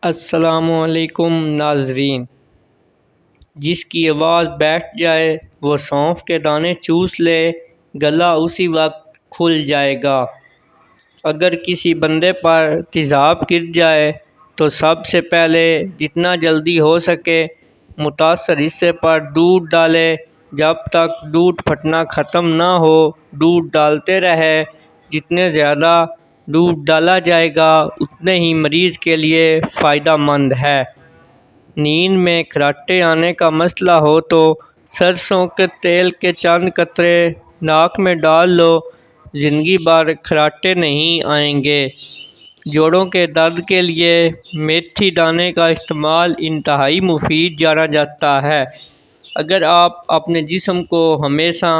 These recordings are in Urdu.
السلام علیکم ناظرین۔ جس کی آواز بیٹھ جائے وہ سونف کے دانے چوس لے، گلا اسی وقت کھل جائے گا۔ اگر کسی بندے پر تیزاب گر جائے تو سب سے پہلے جتنا جلدی ہو سکے متاثر حصے پر دودھ ڈالے۔ جب تک دودھ پھٹنا ختم نہ ہو دودھ ڈالتے رہے۔ جتنے زیادہ دودھ ڈالا جائے گا اتنے ہی مریض کے لیے فائدہ مند ہے۔ نیند میں کھراٹے آنے کا مسئلہ ہو تو سرسوں کے تیل کے چند قطرے ناک میں ڈال لو، زندگی بھر کھراٹے نہیں آئیں گے۔ جوڑوں کے درد کے لیے میتھی دانے کا استعمال انتہائی مفید جانا جاتا ہے۔ اگر آپ اپنے جسم کو ہمیشہ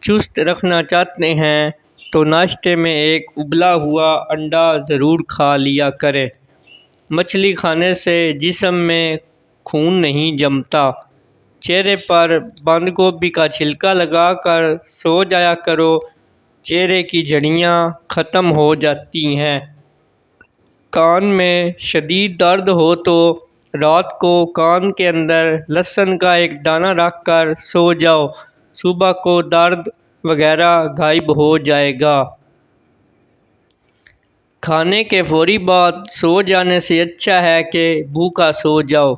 چست رکھنا چاہتے ہیں تو ناشتے میں ایک ابلا ہوا انڈا ضرور کھا لیا کریں۔ مچھلی کھانے سے جسم میں خون نہیں جمتا۔ چہرے پر بند گوبھی کا چھلکا لگا کر سو جایا کرو، چہرے کی جھڑیاں ختم ہو جاتی ہیں۔ کان میں شدید درد ہو تو رات کو کان کے اندر لہسن کا ایک دانہ رکھ کر سو جاؤ، صبح کو درد وغیرہ غائب ہو جائے گا۔ کھانے کے فوری بعد سو جانے سے اچھا ہے کہ بھوکا سو جاؤ،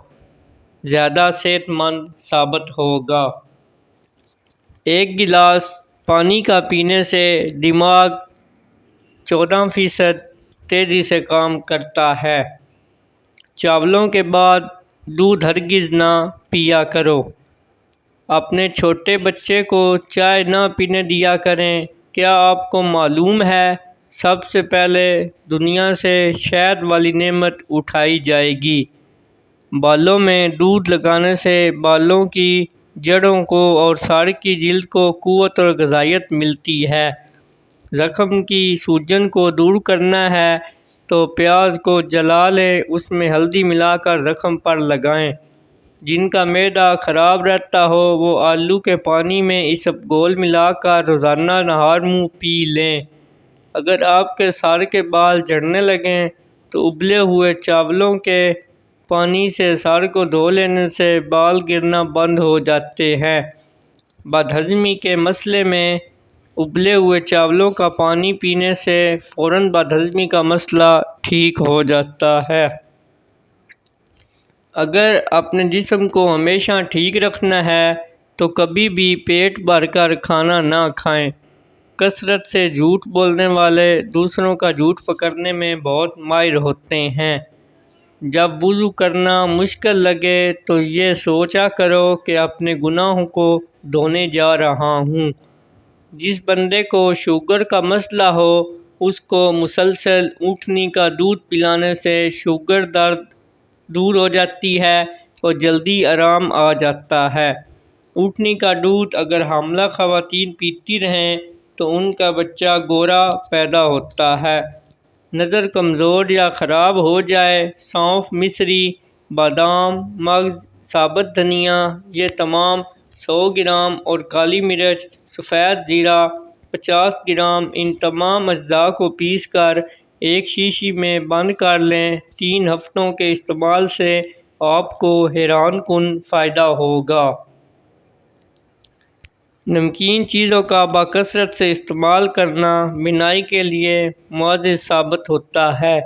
زیادہ صحت مند ثابت ہوگا۔ ایک گلاس پانی کا پینے سے دماغ 14% تیزی سے کام کرتا ہے۔ چاولوں کے بعد دودھ ہرگز نہ پیا کرو۔ اپنے چھوٹے بچے کو چائے نہ پینے دیا کریں۔ کیا آپ کو معلوم ہے سب سے پہلے دنیا سے شہد والی نعمت اٹھائی جائے گی؟ بالوں میں دودھ لگانے سے بالوں کی جڑوں کو اور سر کی جلد کو قوت اور غذائیت ملتی ہے۔ زخم کی سوجن کو دور کرنا ہے تو پیاز کو جلا لیں، اس میں ہلدی ملا کر زخم پر لگائیں۔ جن کا معدہ خراب رہتا ہو وہ آلو کے پانی میں اسبگول ملا کر روزانہ نہار منہ پی لیں۔ اگر آپ کے سر کے بال جھڑنے لگیں تو ابلے ہوئے چاولوں کے پانی سے سر کو دھو لینے سے بال گرنا بند ہو جاتے ہیں۔ بدہضمی کے مسئلے میں ابلے ہوئے چاولوں کا پانی پینے سے فوراً بدہضمی کا مسئلہ ٹھیک ہو جاتا ہے۔ اگر اپنے جسم کو ہمیشہ ٹھیک رکھنا ہے تو کبھی بھی پیٹ بھر کر کھانا نہ کھائیں۔ کثرت سے جھوٹ بولنے والے دوسروں کا جھوٹ پکڑنے میں بہت ماہر ہوتے ہیں۔ جب وضو کرنا مشکل لگے تو یہ سوچا کرو کہ اپنے گناہوں کو دھونے جا رہا ہوں۔ جس بندے کو شوگر کا مسئلہ ہو اس کو مسلسل اونٹنی کا دودھ پلانے سے شوگر درد دور ہو جاتی ہے اور جلدی آرام آ جاتا ہے۔ اونٹنی کا دودھ اگر حاملہ خواتین پیتی رہیں تو ان کا بچہ گورا پیدا ہوتا ہے۔ نظر کمزور یا خراب ہو جائے سونف، مصری، بادام، مغز، ثابت دھنیا یہ تمام 100 گرام اور کالی مرچ، سفید زیرہ 50 گرام ان تمام اجزاء کو پیس کر ایک شیشی میں بند کر لیں۔ 3 ہفتوں کے استعمال سے آپ کو حیران کن فائدہ ہوگا۔ نمکین چیزوں کا بکثرت سے استعمال کرنا بینائی کے لیے معزز ثابت ہوتا ہے۔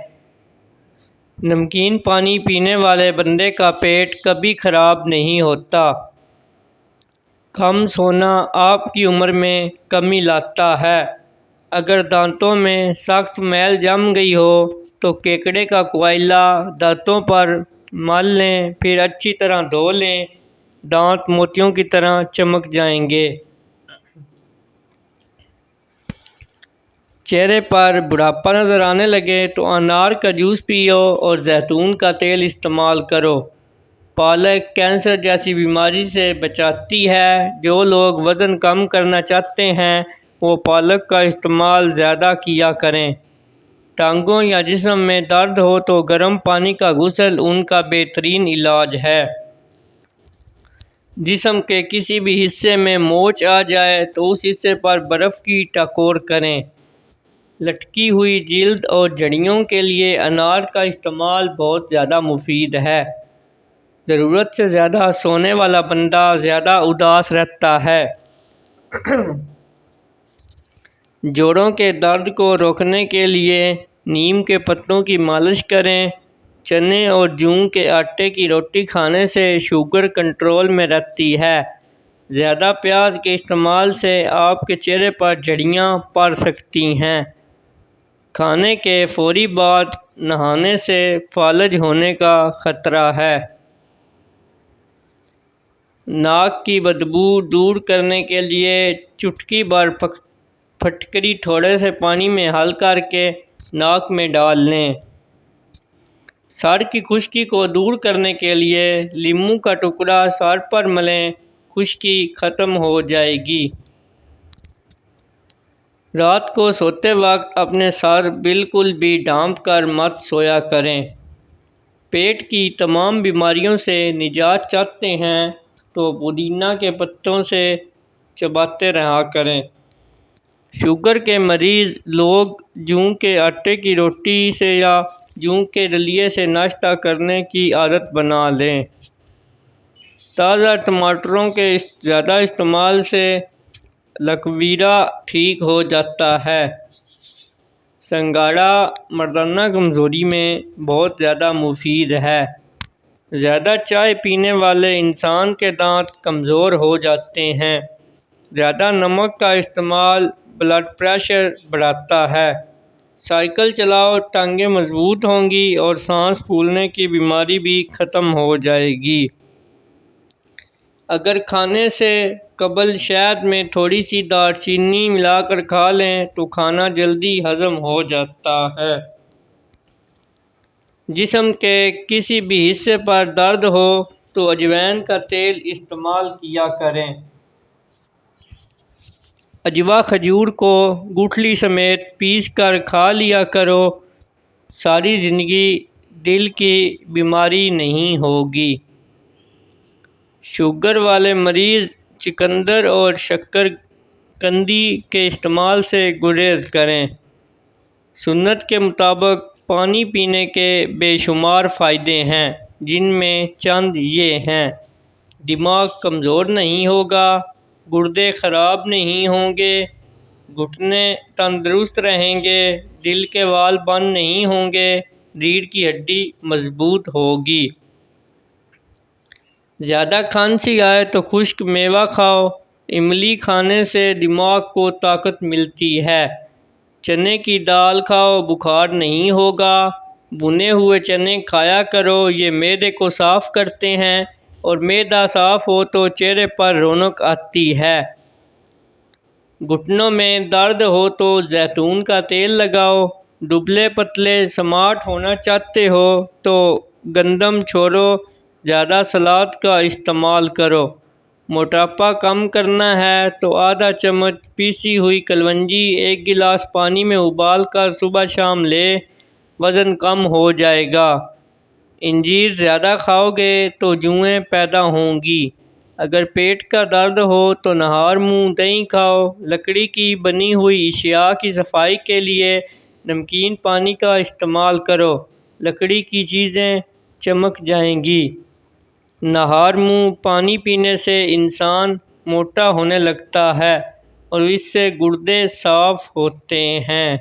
نمکین پانی پینے والے بندے کا پیٹ کبھی خراب نہیں ہوتا۔ کم سونا آپ کی عمر میں کمی لاتا ہے۔ اگر دانتوں میں سخت میل جم گئی ہو تو کیکڑے کا کوئلہ دانتوں پر مل لیں، پھر اچھی طرح دھو لیں، دانت موتیوں کی طرح چمک جائیں گے۔ چہرے پر بڑھاپا نظر آنے لگے تو انار کا جوس پیو اور زیتون کا تیل استعمال کرو۔ پالک کینسر جیسی بیماری سے بچاتی ہے۔ جو لوگ وزن کم کرنا چاہتے ہیں وہ پالک کا استعمال زیادہ کیا کریں۔ ٹانگوں یا جسم میں درد ہو تو گرم پانی کا غسل ان کا بہترین علاج ہے۔ جسم کے کسی بھی حصے میں موچ آ جائے تو اس حصے پر برف کی ٹکور کریں۔ لٹکی ہوئی جلد اور جھڑیوں کے لیے انار کا استعمال بہت زیادہ مفید ہے۔ ضرورت سے زیادہ سونے والا بندہ زیادہ اداس رہتا ہے۔ جوڑوں کے درد کو روکنے کے لیے نیم کے پتوں کی مالش کریں۔ چنے اور جوں کے آٹے کی روٹی کھانے سے شوگر کنٹرول میں رہتی ہے۔ زیادہ پیاز کے استعمال سے آپ کے چہرے پر جھڑیاں پڑ سکتی ہیں۔ کھانے کے فوری بعد نہانے سے فالج ہونے کا خطرہ ہے۔ ناک کی بدبو دور کرنے کے لیے چٹکی بھر پھٹکری تھوڑے سے پانی میں حل کر کے ناک میں ڈال لیں۔ سر کی خشکی کو دور کرنے کے لیے لیموں کا ٹکڑا سر پر ملیں، خشکی ختم ہو جائے گی۔ رات کو سوتے وقت اپنے سر بالکل بھی ڈھانپ کر مت سویا کریں۔ پیٹ کی تمام بیماریوں سے نجات چاہتے ہیں تو پودینہ کے پتوں سے چباتے رہا کریں۔ شوگر کے مریض لوگ جوں کے آٹے کی روٹی سے یا جوں کے دلیے سے ناشتہ کرنے کی عادت بنا لیں۔ تازہ ٹماٹروں کے زیادہ استعمال سے لکویرا ٹھیک ہو جاتا ہے۔ سنگھاڑا مردانہ کمزوری میں بہت زیادہ مفید ہے۔ زیادہ چائے پینے والے انسان کے دانت کمزور ہو جاتے ہیں۔ زیادہ نمک کا استعمال بلڈ پریشر بڑھاتا ہے۔ سائیکل چلاؤ، ٹانگیں مضبوط ہوں گی اور سانس پھولنے کی بیماری بھی ختم ہو جائے گی۔ اگر کھانے سے قبل شہد میں تھوڑی سی دار چینی ملا کر کھا لیں تو کھانا جلدی ہضم ہو جاتا ہے۔ جسم کے کسی بھی حصے پر درد ہو تو اجوائن کا تیل استعمال کیا کریں۔ عجوا کھجور کو گٹھلی سمیت پیس کر کھا لیا کرو، ساری زندگی دل کی بیماری نہیں ہوگی۔ شوگر والے مریض چقندر اور شکر قندی کے استعمال سے گریز کریں۔ سنت کے مطابق پانی پینے کے بے شمار فائدے ہیں، جن میں چند یہ ہیں: دماغ کمزور نہیں ہوگا، گردے خراب نہیں ہوں گے، گھٹنے تندرست رہیں گے، دل کے وال بند نہیں ہوں گے، ریڑھ کی ہڈی مضبوط ہوگی۔ زیادہ کھانسی آئے تو خشک میوہ کھاؤ، املی کھانے سے دماغ کو طاقت ملتی ہے۔ چنے کی دال کھاؤ، بخار نہیں ہوگا۔ بھنے ہوئے چنے کھایا کرو، یہ معدے کو صاف کرتے ہیں اور معدہ صاف ہو تو چہرے پر رونق آتی ہے۔ گھٹنوں میں درد ہو تو زیتون کا تیل لگاؤ۔ دبلے پتلے سمارٹ ہونا چاہتے ہو تو گندم چھوڑو، زیادہ سلاد کا استعمال کرو۔ موٹاپا کم کرنا ہے تو آدھا چمچ پیسی ہوئی کلونجی 1 گلاس پانی میں ابال کر صبح شام لے، وزن کم ہو جائے گا۔ انجیر زیادہ کھاؤ گے تو جوئیں پیدا ہوں گی۔ اگر پیٹ کا درد ہو تو نہار منہ دہی کھاؤ۔ لکڑی کی بنی ہوئی اشیاء کی صفائی کے لیے نمکین پانی کا استعمال کرو، لکڑی کی چیزیں چمک جائیں گی۔ نہار منہ پانی پینے سے انسان موٹا ہونے لگتا ہے اور اس سے گردے صاف ہوتے ہیں۔